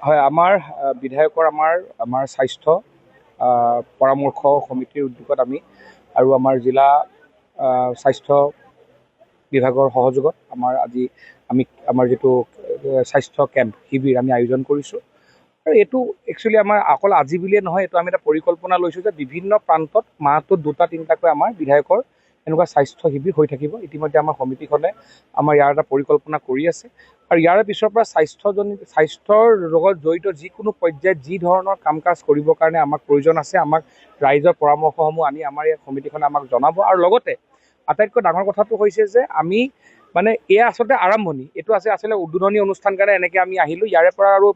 হয়, আমাৰ বিধায়কৰ আমাৰ স্বাস্থ্য পৰামৰ্শ সমিতিৰ উদ্যোগত আমি আৰু আমাৰ জিলা স্বাস্থ্য বিভাগৰ সহযোগত আমাৰ যিটো স্বাস্থ্য কেম্প শিবিৰ আমি আয়োজন কৰিছোঁ। আৰু এইটো একচুৱেলি আমাৰ অকল আজি বুলিয়ে নহয়, এইটো আমি এটা পৰিকল্পনা লৈছোঁ যে বিভিন্ন প্ৰান্তত মাহটোত 2-3টাকৈ আমাৰ বিধায়কৰ এনেকুৱা স্বাস্থ্য শিবিৰ হৈ থাকিব। ইতিমধ্যে আমাৰ সমিতিখনে আমাৰ ইয়াৰ এটা পৰিকল্পনা কৰি আছে আৰু ইয়াৰ পিছৰ পৰা স্বাস্থ্যৰ লগত জড়িত যিকোনো পৰ্যায়ত যি ধৰণৰ কাম কাজ কৰিবৰ কাৰণে আমাক প্ৰয়োজন আছে, আমাক ৰাইজৰ পৰামৰ্শসমূহ আনি আমাৰ এই সমিতিখনে আমাক জনাব। আৰু লগতে আটাইতকৈ ডাঙৰ কথাটো হৈছে যে আমি এয়া আচলতে আৰম্ভণি, এইটো আচলতে উদ্বোধনী অনুষ্ঠান কাৰণে এনেকৈ আমি আহিলোঁ। ইয়াৰে পৰা আৰু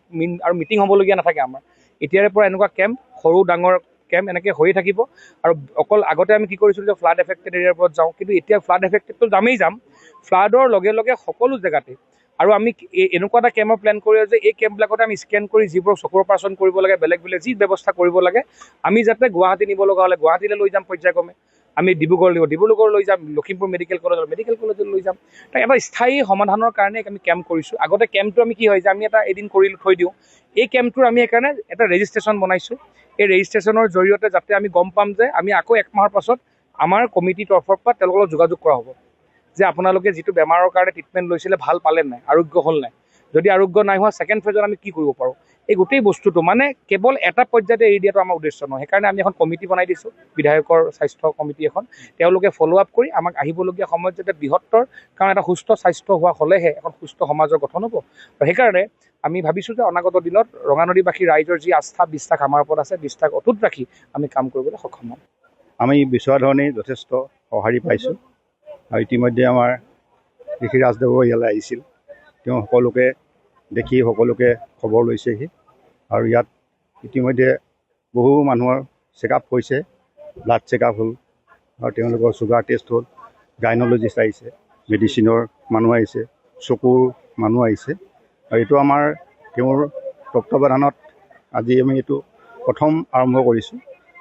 মিটিং হ'বলগীয়া নাথাকে আমাৰ। এতিয়াৰে পৰা এনেকুৱা কেম্প, সৰু ডাঙৰ কেম্প এনেকৈ হৈয়ে থাকিব। আৰু অকল আগতে আমি কি কৰিছিলোঁ যে ফ্লাড এফেক্টেড এৰিয়াৰ পৰা যাওঁ, কিন্তু এতিয়া ফ্লাড এফেক্টেডটো যাম। ফ্লাডৰ লগে লগে সকলো জেগাতে আৰু আমি এনেকুৱা এটা কেম্পৰ প্লেন কৰি যে এই কেম্পবিলাকতে আমি স্কেন কৰি যিবোৰ চকুৰ অপাৰেশ্যন কৰিব লাগে, বেলেগ যি ব্যৱস্থা কৰিব লাগে, আমি যাতে গুৱাহাটী নিব লগা হ'লে গুৱাহাটীলৈ লৈ যাম পৰ্যায়ক্ৰমে, আমি ডিব্ৰুগড় লৈ যাম, লখিমপুৰ মেডিকেল কলেজত লৈ যাম। তাক এটা স্থায়ী সমাধানৰ কাৰণে আমি কেম্প কৰিছোঁ। আগতে কেম্পটো আমি কি হয় যে আমি এটা এদিন কৰি থৈ দিওঁ। এই কেম্পটোৰ আমি সেইকাৰণে এটা ৰেজিষ্ট্ৰেশ্যন বনাইছোঁ। এই ৰেজিষ্ট্ৰেশ্যনৰ জৰিয়তে যাতে আমি গম পাম যে আমি আকৌ 1 মাহৰ পাছত আমাৰ কমিটিৰ তৰফৰ পৰা তেওঁলোকৰ লগত যোগাযোগ কৰা হ'ব যে আপোনালোকে যিটো বেমাৰৰ কাৰণে ট্ৰিটমেণ্ট লৈছিলে ভাল পালে নাই, আৰোগ্য হ'ল নাই, যদি আৰোগ্য নাই হোৱা ছেকেণ্ড ফেজত আমি কি কৰিব পাৰোঁ। এই গোটেই বস্তুটো কেৱল এটা পৰ্যায়তে এৰি দিয়াটো আমাৰ উদ্দেশ্য নহয়। সেইকাৰণে আমি এখন কমিটি বনাই দিছোঁ, বিধায়কৰ স্বাস্থ্য কমিটি এখন। তেওঁলোকে ফ'ল' আপ কৰি আমাক আহিবলগীয়া সময়ত যাতে বৃহত্তৰ, কাৰণ এটা সুস্থ স্বাস্থ্য হোৱা হ'লেহে এখন সুস্থ সমাজৰ গঠন হ'ব। আৰু সেইকাৰণে আমি ভাবিছোঁ যে অনাগত দিনত ৰঙানদীবাসী ৰাইজৰ যি আস্থা বিশ্বাস আমাৰ ওপৰত আছে, বিশ্বাস অটুট ৰাখি আমি কাম কৰিবলৈ সক্ষম হ'ম। আমি বিচৰা ধৰণেই যথেষ্ট সঁহাৰি পাইছোঁ। আৰু ইতিমধ্যে আমাৰ ঋষিৰাজ দেৱো ইয়ালৈ আহিছিল। তেওঁ সকলোকে দেখি সকলোকে খবৰ লৈছেহি। আৰু ইয়াত ইতিমধ্যে বহু মানুহৰ চেকআপ হৈছে, ব্লাড চেকআপ হ'ল আৰু তেওঁলোকৰ চুগাৰ টেষ্ট হ'ল, গাইন'লজিষ্ট আহিছে, মেডিচিনৰ মানুহ আহিছে, চকুৰ মানুহ আহিছে। আৰু এইটো আমাৰ তেওঁৰ তত্ত্বাৱধানত আজি আমি এইটো প্ৰথম আৰম্ভ কৰিছোঁ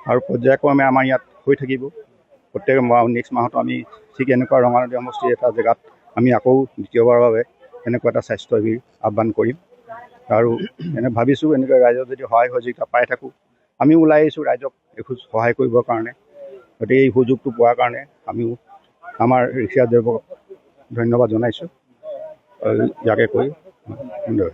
আৰু পৰ্যায়ক্ৰমে আমাৰ ইয়াত হৈ থাকিব। প্ৰত্যেক নেক্সট মাহতো আমি ঠিক এনেকুৱা ৰঙানদী সমষ্টিৰ এটা জেগাত আমি আকৌ দ্বিতীয়বাৰৰ বাবে এনেকুৱা এটা স্বাস্থ্য শিবিৰ আহ্বান কৰিম। আৰু ভাবিছোঁ এনেকৈ ৰাইজৰ যদি সহায় সহযোগিতা পাই থাকোঁ, আমিও ওলাই আহিছোঁ ৰাইজক এখোজ সহায় কৰিবৰ কাৰণে। গতিকে এই সুযোগটো পোৱাৰ কাৰণে আমিও আমাৰ ঋষিৰাজ দেৱক ধন্যবাদ জনাইছোঁ। ইয়াকে কৈ ধন্যবাদ।